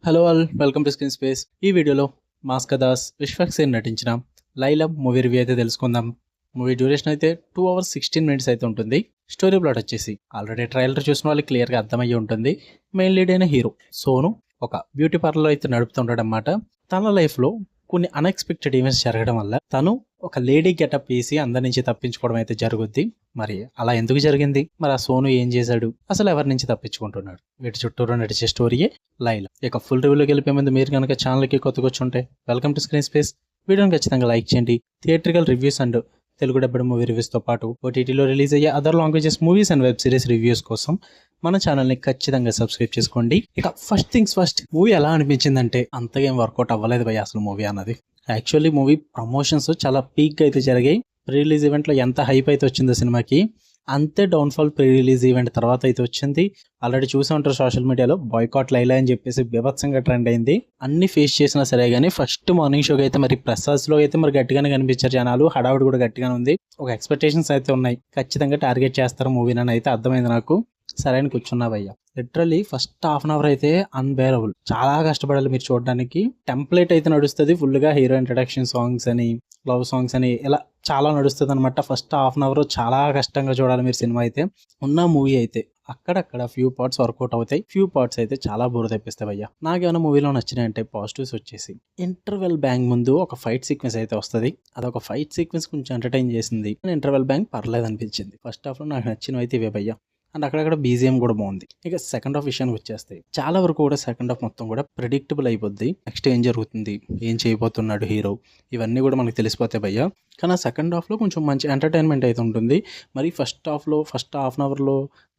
Hello all, welcome to screen space. ఈ వీడియోలో మాస్కా దాస్, విశ్వక్ సేన్ నటించిన లైలా మూవీ రివ్యూ అయితే తెలుసుకుందాం. మూవీ డ్యూరేషన్ అయితే 2 hours 16 minutes అయితే ఉంటుంది. స్టోరీ ప్లాట్ వచ్చేసి ఆల్రెడీ ట్రైలర్ చూసిన వాళ్ళకి క్లియర్గా అర్థమయ్యి ఉంటుంది. మెయిన్ లీడ్ అయిన హీరో సోను ఒక బ్యూటీ పార్లర్ అయితే నడుపుతుంటాడు అన్నమాట. తన లైఫ్లో కొన్ని అన్ఎక్స్పెక్టెడ్ ఈవెంట్స్ జరగడం వల్ల తను ఒక లేడీ గెటప్ వేసి అందరి నుంచి తప్పించుకోవడం అయితే జరుగుద్ది. మరి అలా ఎందుకు జరిగింది, మరి ఆ సోను ఏం చేశాడు, అసలు ఎవరి నుంచి తప్పించుకుంటున్నాడు, వీటి చుట్టూరు నడిచే స్టోరీయే లైలా. ఇక ఫుల్ రివ్యూలోకి వెళ్ళిపోయే ముందు మీరు కనుక ఛానల్కి కొత్తగా వచ్చుంటే వెల్కమ్ టు స్క్రీన్ స్పేస్. వీడియోని ఖచ్చితంగా లైక్ చేయండి. Theatrical reviews and Telugu dubbed movie రివ్యూస్తో పాటు ఓటీటీలో రిలీజ్ అయ్యే other languages movies and web series reviews కోసం మన ఛానల్ని ఖచ్చితంగా సబ్స్క్రైబ్ చేసుకోండి. ఇక ఫస్ట్ థింగ్స్ ఫస్ట్, మూవీ ఎలా అనిపించిందంటే అంతగా ఏం వర్కౌట్ అవ్వలేదు భయ్య అసలు మూవీ అన్నది. యాక్చువల్లీ మూవీ ప్రమోషన్స్ చాలా పీక్గా అయితే జరిగాయి. ప్రీ రిలీజ్ ఈవెంట్లో ఎంత హైప్ అయితే వచ్చిందో సినిమాకి, అంతే డౌన్ఫాల్ ప్రీ రిలీజ్ ఈవెంట్ తర్వాత అయితే వచ్చింది. ఆల్రెడీ చూసే ఉంటారు సోషల్ మీడియాలో బాయ్కాట్ లైలా అని చెప్పేసి బీభత్సంగా ట్రెండ్ అయింది. అన్ని ఫేస్ చేసినా సరే కానీ ఫస్ట్ మార్నింగ్ షోకి అయితే మరి ప్రసాద్స్లో అయితే మరి గట్టిగానే కనిపించారు జనాలు. హడావుడి కూడా గట్టిగానే ఉంది. ఒక ఎక్స్పెక్టేషన్స్ అయితే ఉన్నాయి, ఖచ్చితంగా టార్గెట్ చేస్తారు మూవీని అని అయితే అర్థమైంది నాకు. సరైన కూర్చున్నా భయ్య. Literally first half an hour అయితే అన్బేరబుల్, చాలా కష్టపడాలి మీరు చూడడానికి. టెంప్లెట్ అయితే నడుస్తుంది ఫుల్గా, హీరో ఇంట్రడక్షన్ సాంగ్స్ అని, లవ్ సాంగ్స్ అని, ఇలా చాలా నడుస్తుంది అనమాట. ఫస్ట్ హాఫ్ అన్ అవర్ చాలా కష్టంగా చూడాలి మీరు సినిమా అయితే. ఉన్న మూవీ అయితే అక్కడక్కడ ఫ్యూ పార్ట్స్ వర్కౌట్ అవుతాయి, ఫ్యూ పార్ట్స్ అయితే చాలా బోర్ తెప్పిస్తాయి భయ్య. నాకేమైనా మూవీలో నచ్చినాయంటే పాజిటివ్స్ వచ్చేసి ఇంటర్వెల్ బ్యాంక్ ముందు ఒక ఫైట్ సీక్వెన్స్ అయితే వస్తుంది. అదొక ఫైట్ సీక్వెన్స్ కొంచెం ఎంటర్టైన్ చేసింది. ఇంటర్వెల్ బ్యాంక్ పర్లేదు అనిపించింది. ఫస్ట్ హాఫ్లో నాకు నచ్చినవి అయితే ఇవే భయ్య. అండ్ అక్కడక్కడ బీజిఎం కూడా బాగుంది. ఇక సెకండ్ హాఫ్ విషయానికి వచ్చేస్తాయి, చాలా వరకు కూడా సెకండ్ హాఫ్ మొత్తం కూడా ప్రెడిక్టబుల్ అయిపోద్ది. నెక్స్ట్ ఏం జరుగుతుంది, ఏం చేయబోతున్నాడు హీరో, ఇవన్నీ కూడా మనకు తెలిసిపోతాయి భయ్య. కానీ సెకండ్ హాఫ్లో కొంచెం మంచి ఎంటర్టైన్మెంట్ అయితే ఉంటుంది. మరి ఫస్ట్ హాఫ్లో ఫస్ట్ హాఫ్ అన్ అవర్లో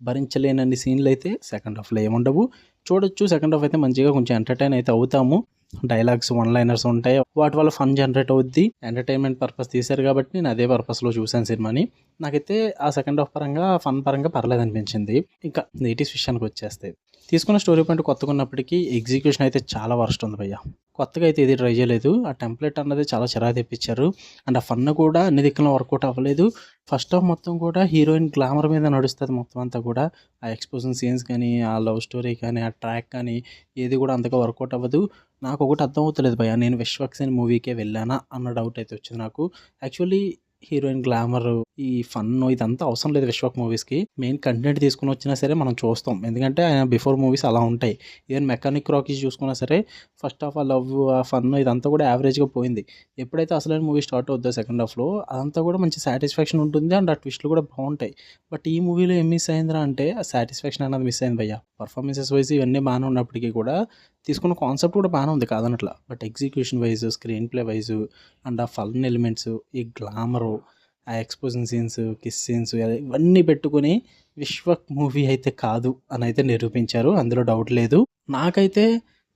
భరించలేనన్ని సీన్లు అయితే సెకండ్ హాఫ్లో ఏముండవు. చూడొచ్చు, సెకండ్ హాఫ్ అయితే మంచిగా కొంచెం ఎంటర్టైన్ అయితే అవుతాము. డైలాగ్స్, వన్ లైనర్స్ ఉంటాయి, వాటి వల్ల ఫన్ జనరేట్ అవుద్ది. ఎంటర్టైన్మెంట్ పర్పస్ తీశారు కాబట్టి నేను అదే పర్పస్లో చూశాను సినిమాని. నాకైతే ఆ సెకండ్ హాఫ్ పరంగా ఫన్ పరంగా పర్లేదు అనిపించింది. ఇంకా నెగిటివ్స్ విషయానికి వచ్చేస్తే, తీసుకున్న స్టోరీ పాయింట్ కొత్తగా ఉన్నప్పటికీ ఎగ్జిక్యూషన్ అయితే చాలా వర్స్ట్ ఉంది భయ్య. కొత్తగా అయితే ఇది ట్రై చేయలేదు. ఆ టెంప్లెట్ అన్నది చాలా చిరాకు తెప్పించారు. అండ్ ఆ ఫన్ కూడా అన్ని దిక్కులో వర్కౌట్ అవ్వలేదు. ఫస్ట్ హాఫ్ మొత్తం కూడా హీరోయిన్ గ్లామర్ మీద నడుస్తుంది మొత్తం అంతా కూడా. ఆ ఎక్స్పోజింగ్ సీన్స్ కానీ, ఆ లవ్ స్టోరీ కానీ, ఆ ట్రాక్ కానీ ఏది కూడా అంతగా వర్కౌట్ అవ్వదు. నాకు ఒకటి అర్థం అవుతలేదు భయ్య, నేను విశ్వక్ సేన్ మూవీకే వెళ్ళానా అన్న డౌట్ అయితే వచ్చింది నాకు. యాక్చువల్లీ హీరోయిన్ గ్లామర్, ఈ ఫన్ ఇదంతా అవసరం లేదు విశ్వక్ మూవీస్కి. మెయిన్ కంటెంట్ తీసుకుని వచ్చినా సరే మనం చూస్తాం, ఎందుకంటే ఆయన బిఫోర్ మూవీస్ అలా ఉంటాయి. ఈవెన్ మెకానిక్ రాకీస్ చూసుకున్నా సరే ఫస్ట్ హాఫ్ ఆ లవ్, ఆ ఫన్ ఇదంతా కూడా యావరేజ్గా పోయింది. ఎప్పుడైతే అసలైన మూవీ స్టార్ట్ అవుద్దో సెకండ్ హాఫ్లో అదంతా కూడా మంచి సాటిస్ఫాక్షన్ ఉంటుంది. అండ్ ఆ ట్విస్ట్లు కూడా బాగుంటాయి. బట్ ఈ మూవీలో ఏం మిస్ అయిందిరా అంటే ఆ సాటిస్ఫాక్షన్ అన్నది మిస్ అయింది భయ్య. పర్ఫార్మెన్సెస్ వైజ్ ఇవన్నీ బాగానే ఉన్నప్పటికీ కూడా, తీసుకున్న కాన్సెప్ట్ కూడా బాగానే ఉంది కాదనట్లా, but execution wise, screen play wise and ఆ ఫన్ ఎలిమెంట్స్, ఈ గ్లామరు, ఆ ఎక్స్పోజింగ్ సీన్స్, కిస్ సీన్స్ ఇవన్నీ పెట్టుకుని విశ్వక్ మూవీ అయితే కాదు అని అయితే నిరూపించారు, అందులో డౌట్ లేదు. నాకైతే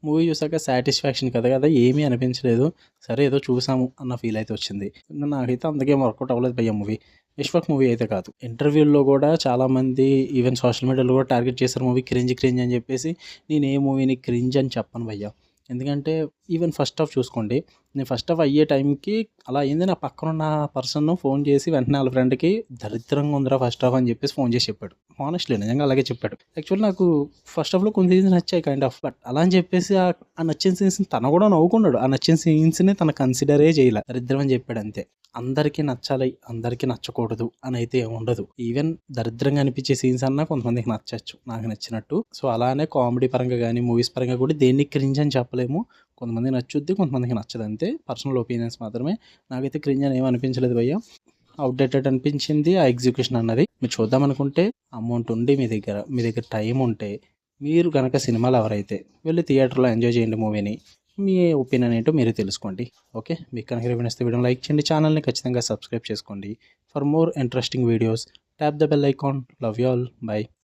మూవీ చూసాక సాటిస్ఫాక్షన్ కదా ఏమీ అనిపించలేదు. సరే ఏదో చూసాము అన్న ఫీల్ అయితే వచ్చింది. నాకైతే అందుకేం వర్కౌట్ అవ్వలేదు భయ్య మూవీ. విశ్వక్ మూవీ అయితే కాదు. ఇంటర్వ్యూల్లో కూడా చాలామంది ఈవెన్ సోషల్ మీడియాలో కూడా టార్గెట్ చేశారు మూవీ క్రింజ్ అని చెప్పేసి. నేను ఏ మూవీని క్రింజ్ అని చెప్పను భయ్య. ఎందుకంటే ఈవెన్ ఫస్ట్ హాఫ్ చూసుకోండి, నేను ఫస్ట్ హాఫ్ అయ్యే టైంకి అలా అయింది. నా పక్కన ఉన్న పర్సన్ ఫోన్ చేసి వెంటనే వాళ్ళ ఫ్రెండ్కి దరిద్రంగా ఉందిరా ఫస్ట్ హాఫ్ అని చెప్పేసి ఫోన్ చేసి చెప్పాడు. హానెస్ట్లీ నిజంగా అలాగే చెప్పాడు. యాక్చువల్లీ నాకు ఫస్ట్ హాఫ్లో కొన్ని సీన్స్ నచ్చాయి కైండ్ ఆఫ్, బట్ అలా అని చెప్పేసి ఆ నచ్చిన సీన్స్ తను కూడా నవ్వుకున్నాడు. ఆ నచ్చిన సీన్స్ని తను కన్సిడరే చేయలే, దరిద్రం అని చెప్పాడు అంతే. అందరికీ నచ్చాలి, అందరికీ నచ్చకూడదు అని అయితే ఉండదు. ఈవెన్ దరిద్రంగా అనిపించే సీన్స్ అన్నా కొంతమందికి నచ్చచ్చు, నాకు నచ్చినట్టు. సో అలానే కామెడీ పరంగా కానీ మూవీస్ పరంగా కూడా దేన్ని క్రింజ్ అని చెప్పలేము. కొంతమంది నచ్చుద్ది, కొంతమందికి నచ్చదు, అంతే. పర్సనల్ ఒపీనియన్స్ మాత్రమే. నాకైతే క్రింజ్ అని ఏమి అనిపించలేదు భయ్య. అవుట్డేటెడ్ అనిపించింది ఆ ఎగ్జిక్యూషన్ అన్నది. మీరు చూద్దాం అనుకుంటే అమౌంట్ ఉండి మీ దగ్గర టైం ఉంటే, మీరు కనుక సినిమాలు ఎవరైతే వెళ్ళి థియేటర్లో ఎంజాయ్ చేయండి మూవీని. మీ ఒపీనియన్ ఏంటో మీరు తెలుసుకోండి. ఓకే, మీకు కనుక రివ్యూ నచ్చితే వీడియోని లైక్ చేయండి, ఛానల్ని ఖచ్చితంగా సబ్స్క్రైబ్ చేసుకోండి. For more interesting videos tap the bell icon. Love you all, by.